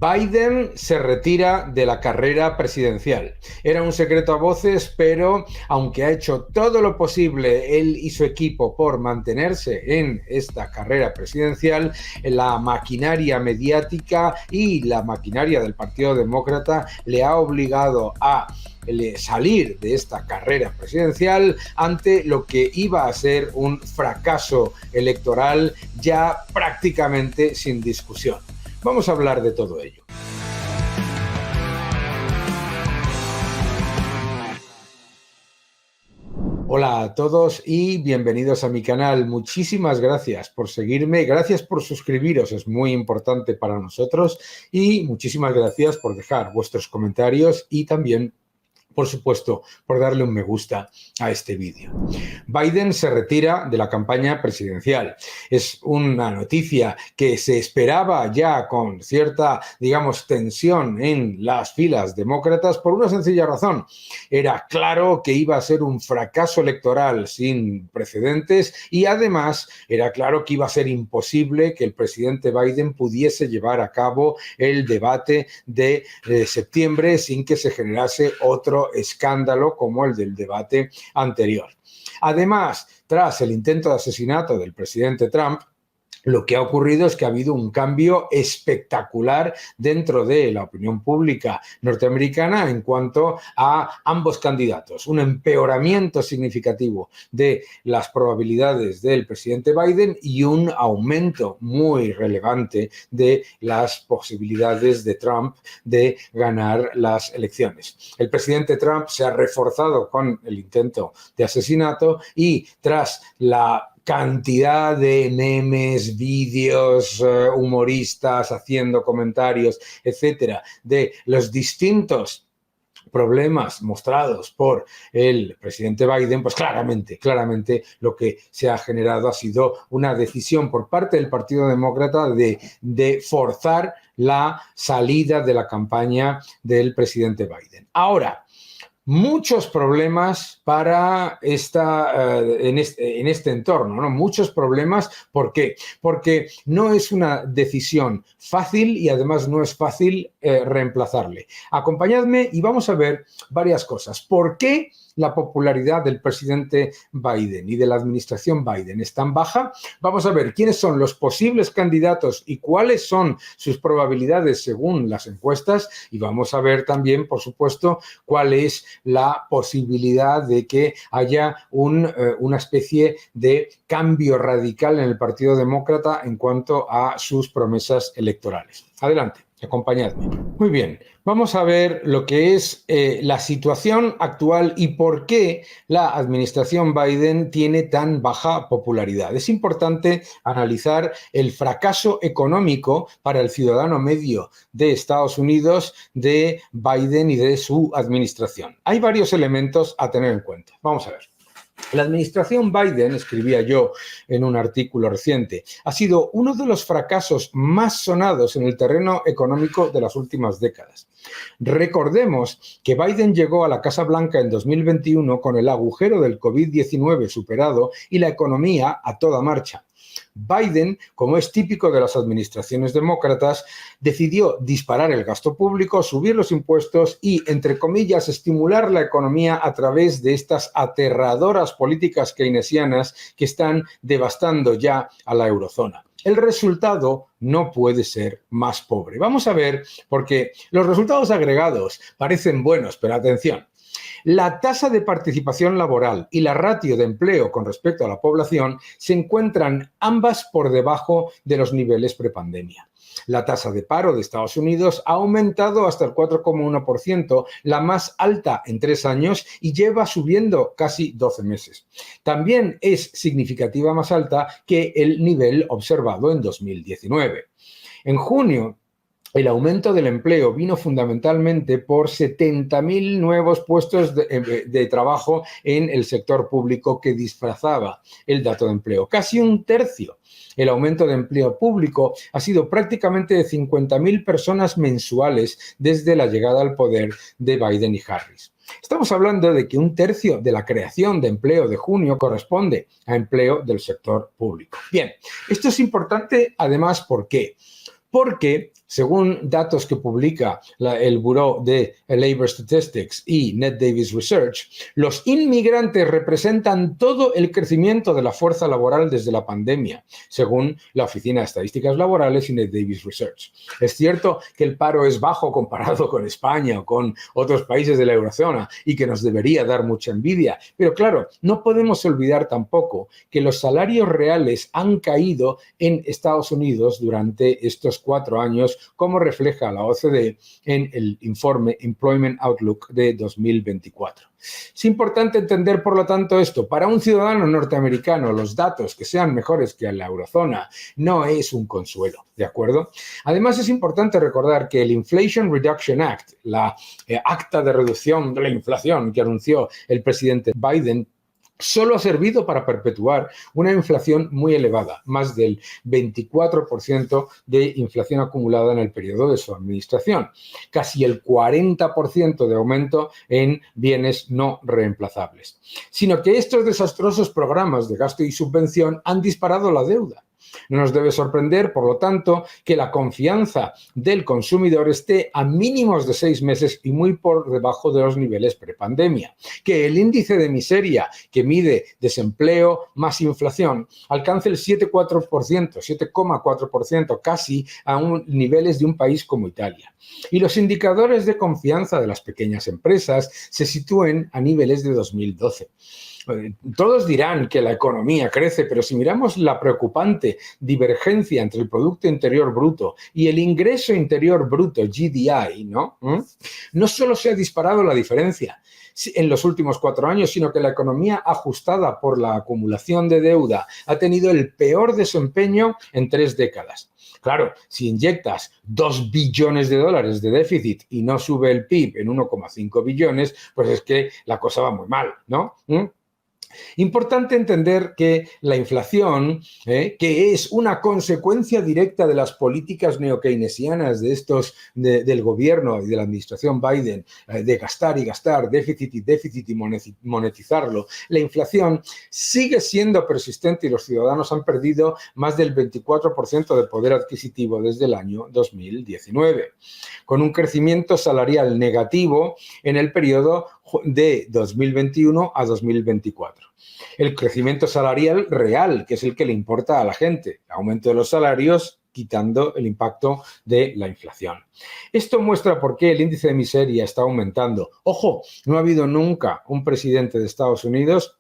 Biden se retira de la carrera presidencial. Era un secreto a voces, pero aunque ha hecho todo lo posible él y su equipo por mantenerse en esta carrera presidencial, la maquinaria mediática y la maquinaria del Partido Demócrata le ha obligado a salir de esta carrera presidencial ante lo que iba a ser un fracaso electoral ya prácticamente sin discusión. Vamos a hablar de todo ello. Hola a todos y bienvenidos a mi canal. Muchísimas gracias por seguirme, gracias por suscribiros, es muy importante para nosotros, y muchísimas gracias por dejar vuestros comentarios y también, por supuesto, por darle un me gusta a este vídeo. Biden se retira de la campaña presidencial. Es una noticia que se esperaba ya con cierta, digamos, tensión en las filas demócratas por una sencilla razón. Era claro que iba a ser un fracaso electoral sin precedentes y además era claro que iba a ser imposible que el presidente Biden pudiese llevar a cabo el debate de septiembre sin que se generase otro escándalo como el del debate anterior. Además, tras el intento de asesinato del presidente Trump, lo que ha ocurrido es que ha habido un cambio espectacular dentro de la opinión pública norteamericana en cuanto a ambos candidatos. Un empeoramiento significativo de las probabilidades del presidente Biden y un aumento muy relevante de las posibilidades de Trump de ganar las elecciones. El presidente Trump se ha reforzado con el intento de asesinato y tras la cantidad de memes, vídeos, humoristas haciendo comentarios, etcétera, de los distintos problemas mostrados por el presidente Biden, pues claramente lo que se ha generado ha sido una decisión por parte del Partido Demócrata de forzar la salida de la campaña del presidente Biden. Ahora, muchos problemas para en este entorno, ¿no? Muchos problemas. ¿Por qué? Porque no es una decisión fácil y además no es fácil reemplazarle. Acompañadme y vamos a ver varias cosas. ¿Por qué la popularidad del presidente Biden y de la administración Biden es tan baja? Vamos a ver quiénes son los posibles candidatos y cuáles son sus probabilidades según las encuestas, y vamos a ver también, por supuesto, cuál es la posibilidad de que haya una especie de cambio radical en el Partido Demócrata en cuanto a sus promesas electorales. Adelante, acompañadme. Muy bien, vamos a ver lo que es la situación actual y por qué la administración Biden tiene tan baja popularidad. Es importante analizar el fracaso económico para el ciudadano medio de Estados Unidos de Biden y de su administración. Hay varios elementos a tener en cuenta. Vamos a ver. La administración Biden, escribía yo en un artículo reciente, ha sido uno de los fracasos más sonados en el terreno económico de las últimas décadas. Recordemos que Biden llegó a la Casa Blanca en 2021 con el agujero del COVID-19 superado y la economía a toda marcha. Biden, como es típico de las administraciones demócratas, decidió disparar el gasto público, subir los impuestos y, entre comillas, estimular la economía a través de estas aterradoras políticas keynesianas que están devastando ya a la eurozona. El resultado no puede ser más pobre. Vamos a ver, porque los resultados agregados parecen buenos, pero atención. La tasa de participación laboral y la ratio de empleo con respecto a la población se encuentran ambas por debajo de los niveles prepandemia. La tasa de paro de Estados Unidos ha aumentado hasta el 4,1%, la más alta en 3 años y lleva subiendo casi 12 meses. También es significativa más alta que el nivel observado en 2019. En junio, el aumento del empleo vino fundamentalmente por 70.000 nuevos puestos de trabajo en el sector público que disfrazaba el dato de empleo. Casi un tercio. El aumento de empleo público ha sido prácticamente de 50.000 personas mensuales desde la llegada al poder de Biden y Harris. Estamos hablando de que un tercio de la creación de empleo de junio corresponde a empleo del sector público. Bien, esto es importante además, ¿por qué? porque según datos que publica el Bureau de Labor Statistics y Ned Davis Research, los inmigrantes representan todo el crecimiento de la fuerza laboral desde la pandemia, según la Oficina de Estadísticas Laborales y Ned Davis Research. Es cierto que el paro es bajo comparado con España o con otros países de la eurozona y que nos debería dar mucha envidia, pero claro, no podemos olvidar tampoco que los salarios reales han caído en Estados Unidos durante estos 4 años, como refleja la OCDE en el informe Employment Outlook de 2024. Es importante entender, por lo tanto, esto. Para un ciudadano norteamericano, los datos que sean mejores que en la eurozona no es un consuelo, ¿de acuerdo? Además, es importante recordar que el Inflation Reduction Act, la acta de reducción de la inflación que anunció el presidente Biden, solo ha servido para perpetuar una inflación muy elevada, más del 24% de inflación acumulada en el periodo de su administración, casi el 40% de aumento en bienes no reemplazables, sino que estos desastrosos programas de gasto y subvención han disparado la deuda. No nos debe sorprender, por lo tanto, que la confianza del consumidor esté a mínimos de 6 meses y muy por debajo de los niveles prepandemia, que el índice de miseria, que mide desempleo más inflación, alcance el 7,4%, casi a niveles de un país como Italia. Y los indicadores de confianza de las pequeñas empresas se sitúen a niveles de 2012. Todos dirán que la economía crece, pero si miramos la preocupante divergencia entre el Producto Interior Bruto y el Ingreso Interior Bruto, GDI, ¿no? No solo se ha disparado la diferencia en los últimos 4 años, sino que la economía ajustada por la acumulación de deuda ha tenido el peor desempeño en 3 décadas. Claro, si inyectas 2 billones de dólares de déficit y no sube el PIB en 1,5 billones, pues es que la cosa va muy mal, ¿no? Importante entender que la inflación, que es una consecuencia directa de las políticas neokeynesianas del gobierno y de la administración Biden, de gastar y gastar, déficit y monetizarlo, la inflación sigue siendo persistente y los ciudadanos han perdido más del 24% de poder adquisitivo desde el año 2019, con un crecimiento salarial negativo en el periodo de 2021 a 2024. El crecimiento salarial real, que es el que le importa a la gente, el aumento de los salarios quitando el impacto de la inflación. Esto muestra por qué el índice de miseria está aumentando. Ojo, no ha habido nunca un presidente de Estados Unidos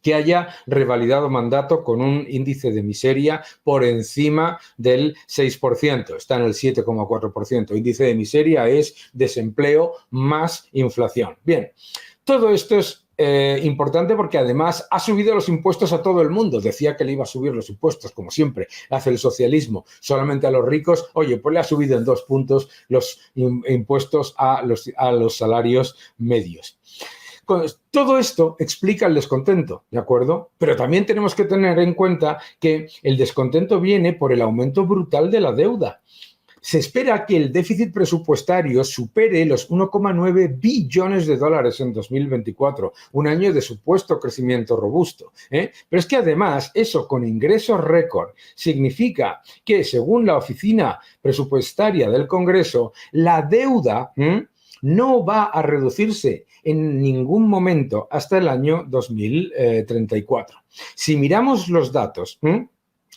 que haya revalidado mandato con un índice de miseria por encima del 6%, está en el 7,4%. Índice de miseria es desempleo más inflación. Bien, todo esto es importante porque además ha subido los impuestos a todo el mundo. Decía que le iba a subir los impuestos, como siempre hace el socialismo, solamente a los ricos. Oye, pues le ha subido en 2 puntos los impuestos a los salarios medios. Todo esto explica el descontento, ¿de acuerdo? Pero también tenemos que tener en cuenta que el descontento viene por el aumento brutal de la deuda. Se espera que el déficit presupuestario supere los 1,9 billones de dólares en 2024, un año de supuesto crecimiento robusto. Pero es que además eso con ingresos récord significa que, según la Oficina Presupuestaria del Congreso, la deuda no va a reducirse en ningún momento hasta el año 2034. Si miramos los datos,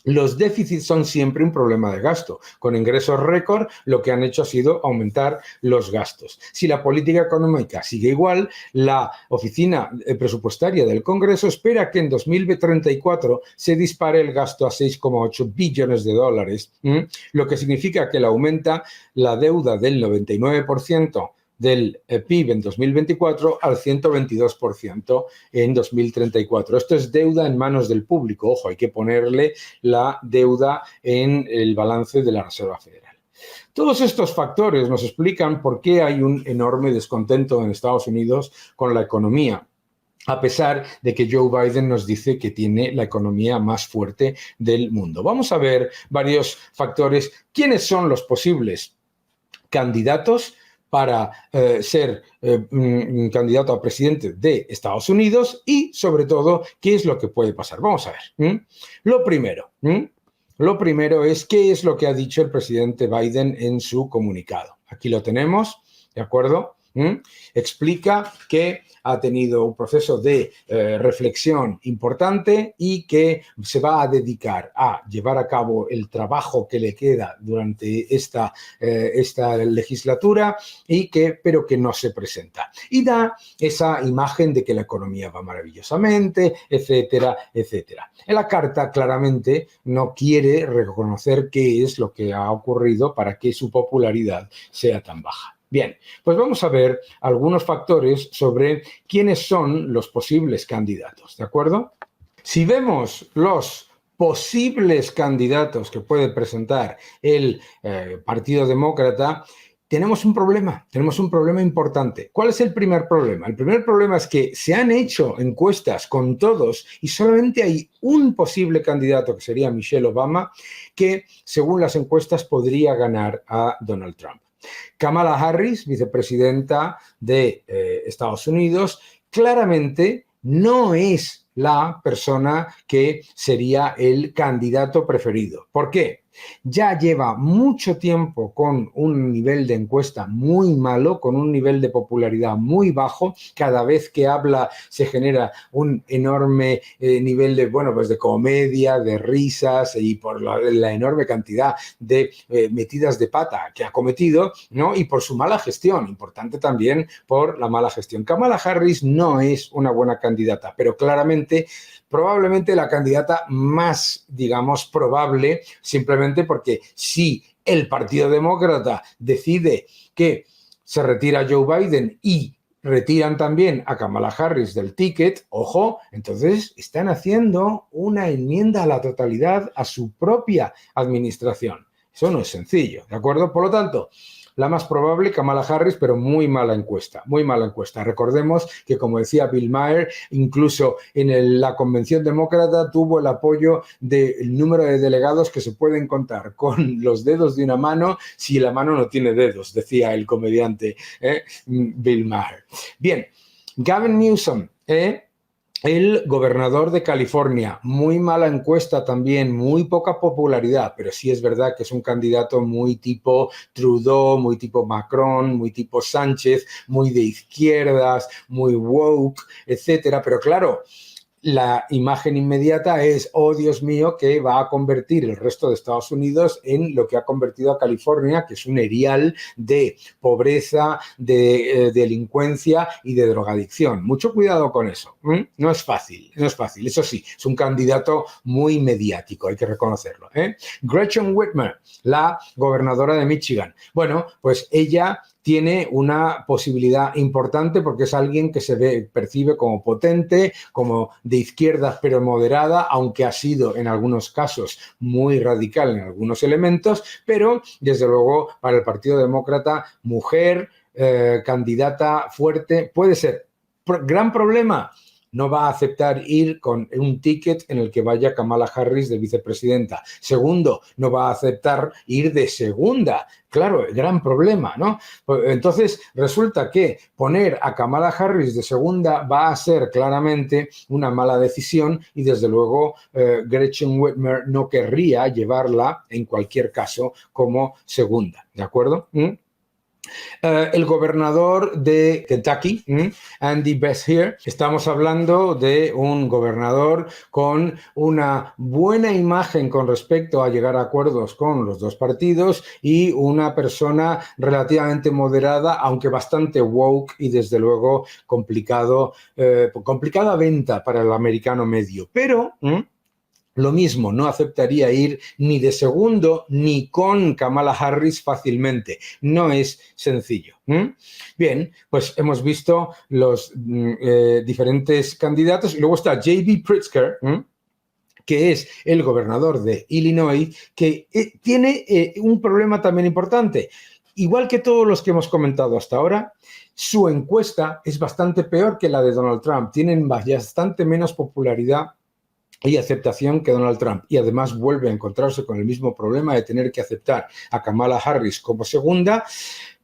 los déficits son siempre un problema de gasto. Con ingresos récord, lo que han hecho ha sido aumentar los gastos. Si la política económica sigue igual, la Oficina Presupuestaria del Congreso espera que en 2034 se dispare el gasto a 6,8 billones de dólares, lo que significa que le aumenta la deuda del 99% del PIB en 2024 al 122% en 2034. Esto es deuda en manos del público. Ojo, hay que ponerle la deuda en el balance de la Reserva Federal. Todos estos factores nos explican por qué hay un enorme descontento en Estados Unidos con la economía, a pesar de que Joe Biden nos dice que tiene la economía más fuerte del mundo. Vamos a ver varios factores. ¿Quiénes son los posibles candidatos para ser candidato a presidente de Estados Unidos y, sobre todo, qué es lo que puede pasar? Vamos a ver. Lo primero, Lo primero es qué es lo que ha dicho el presidente Biden en su comunicado. Aquí lo tenemos, ¿de acuerdo? Explica que ha tenido un proceso de reflexión importante y que se va a dedicar a llevar a cabo el trabajo que le queda durante esta legislatura pero que no se presenta. Y da esa imagen de que la economía va maravillosamente, etcétera, etcétera. En la carta claramente no quiere reconocer qué es lo que ha ocurrido para que su popularidad sea tan baja. Bien, pues vamos a ver algunos factores sobre quiénes son los posibles candidatos, ¿de acuerdo? Si vemos los posibles candidatos que puede presentar el Partido Demócrata, tenemos un problema importante. ¿Cuál es el primer problema? El primer problema es que se han hecho encuestas con todos y solamente hay un posible candidato, que sería Michelle Obama, que según las encuestas podría ganar a Donald Trump. Kamala Harris, vicepresidenta de Estados Unidos, claramente no es la persona que sería el candidato preferido. ¿Por qué? Ya lleva mucho tiempo con un nivel de encuesta muy malo, con un nivel de popularidad muy bajo. Cada vez que habla se genera un enorme nivel de, pues de comedia, de risas y por la enorme cantidad de metidas de pata que ha cometido, ¿no? Y por su mala gestión, importante también por la mala gestión. Kamala Harris no es una buena candidata, pero claramente probablemente la candidata más, digamos, probable, simplemente porque si el Partido Demócrata decide que se retira Joe Biden y retiran también a Kamala Harris del ticket, ojo, entonces están haciendo una enmienda a la totalidad a su propia administración. Eso no es sencillo, ¿de acuerdo? Por lo tanto, la más probable, Kamala Harris, pero muy mala encuesta, muy mala encuesta. Recordemos que, como decía Bill Maher, incluso en la convención demócrata tuvo el apoyo del número de delegados que se pueden contar con los dedos de una mano si la mano no tiene dedos, decía el comediante Bill Maher. Bien, Gavin Newsom, el gobernador de California, muy mala encuesta también, muy poca popularidad, pero sí es verdad que es un candidato muy tipo Trudeau, muy tipo Macron, muy tipo Sánchez, muy de izquierdas, muy woke, etcétera. Pero claro, la imagen inmediata es, oh Dios mío, que va a convertir el resto de Estados Unidos en lo que ha convertido a California, que es un erial de pobreza, de delincuencia y de drogadicción. Mucho cuidado con eso. No es fácil, no es fácil. Eso sí, es un candidato muy mediático, hay que reconocerlo. Gretchen Whitmer, la gobernadora de Michigan. Bueno, pues ella tiene una posibilidad importante porque es alguien que percibe como potente, como de izquierdas pero moderada, aunque ha sido en algunos casos muy radical en algunos elementos, pero desde luego para el Partido Demócrata, mujer, candidata fuerte, puede ser. Gran problema. No va a aceptar ir con un ticket en el que vaya Kamala Harris de vicepresidenta. Segundo, no va a aceptar ir de segunda. Claro, gran problema, ¿no? Entonces, resulta que poner a Kamala Harris de segunda va a ser claramente una mala decisión y, desde luego, Gretchen Whitmer no querría llevarla, en cualquier caso, como segunda. ¿De acuerdo? El gobernador de Kentucky, Andy Beshear, estamos hablando de un gobernador con una buena imagen con respecto a llegar a acuerdos con los dos partidos y una persona relativamente moderada, aunque bastante woke y desde luego complicada venta para el americano medio. Pero lo mismo, no aceptaría ir ni de segundo ni con Kamala Harris fácilmente. No es sencillo. Bien, pues hemos visto los diferentes candidatos. Y luego está J.B. Pritzker, que es el gobernador de Illinois, que tiene un problema también importante. Igual que todos los que hemos comentado hasta ahora, su encuesta es bastante peor que la de Donald Trump. Tienen bastante menos popularidad y aceptación que Donald Trump, y además vuelve a encontrarse con el mismo problema de tener que aceptar a Kamala Harris como segunda.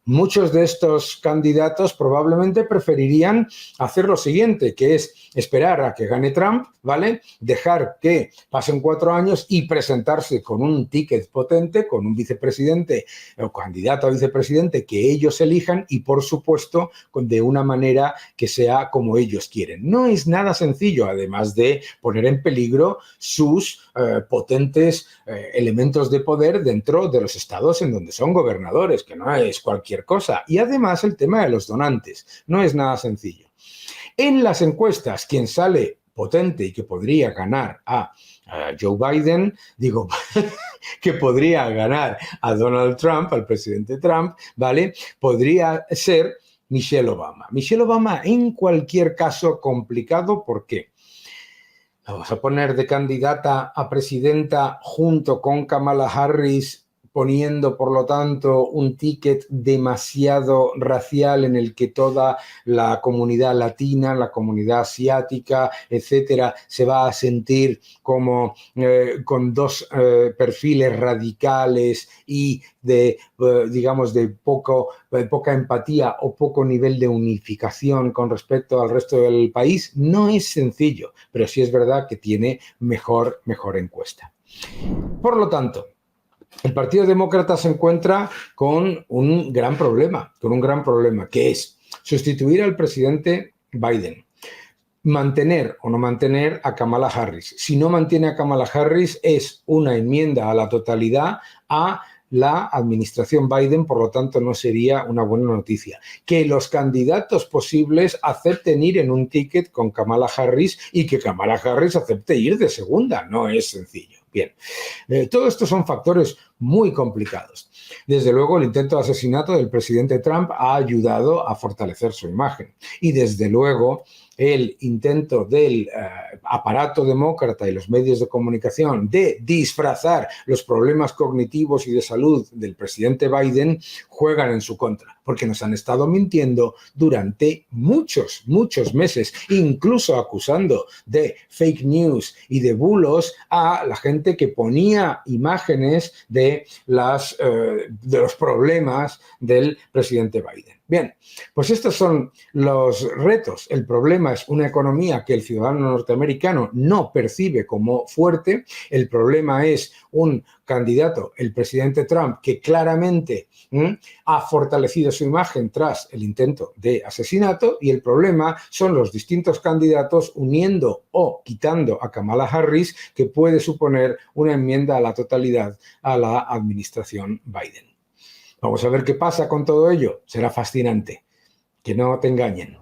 muchos de estos candidatos probablemente preferirían hacer lo siguiente, que es esperar a que gane Trump, ¿vale? Dejar que pasen 4 años y presentarse con un ticket potente, con un vicepresidente o candidato a vicepresidente que ellos elijan y, por supuesto, de una manera que sea como ellos quieren. No es nada sencillo, además de poner en peligro sus potentes elementos de poder dentro de los estados en donde son gobernadores, que no es cualquier cosa. Y además el tema de los donantes, no es nada sencillo. En las encuestas, quien sale potente y que podría ganar a Joe Biden, digo, que podría ganar a Donald Trump, al presidente Trump, ¿vale? Podría ser Michelle Obama. Michelle Obama, en cualquier caso, complicado, ¿por qué? La vamos a poner de candidata a presidenta junto con Kamala Harris, poniendo, por lo tanto, un ticket demasiado racial en el que toda la comunidad latina, la comunidad asiática, etcétera, se va a sentir como con dos perfiles radicales y de, digamos, de poca empatía o poco nivel de unificación con respecto al resto del país. No es sencillo, pero sí es verdad que tiene mejor encuesta. Por lo tanto, el Partido Demócrata se encuentra con un gran problema, que es sustituir al presidente Biden, mantener o no mantener a Kamala Harris. Si no mantiene a Kamala Harris, es una enmienda a la totalidad a la administración Biden, por lo tanto no sería una buena noticia. Que los candidatos posibles acepten ir en un ticket con Kamala Harris y que Kamala Harris acepte ir de segunda, no es sencillo. Bien, todo esto son factores muy complicados. Desde luego, el intento de asesinato del presidente Trump ha ayudado a fortalecer su imagen. Y desde luego, el intento del aparato demócrata y los medios de comunicación de disfrazar los problemas cognitivos y de salud del presidente Biden juegan en su contra, porque nos han estado mintiendo durante muchos meses, incluso acusando de fake news y de bulos a la gente que ponía imágenes de los problemas del presidente Biden. Bien, pues estos son los retos. El problema es una economía que el ciudadano norteamericano no percibe como fuerte. El problema es un candidato, el presidente Trump, que claramente ha fortalecido su imagen tras el intento de asesinato, y el problema son los distintos candidatos uniendo o quitando a Kamala Harris, que puede suponer una enmienda a la totalidad a la administración Biden. Vamos a ver qué pasa con todo ello. Será fascinante. Que no te engañen.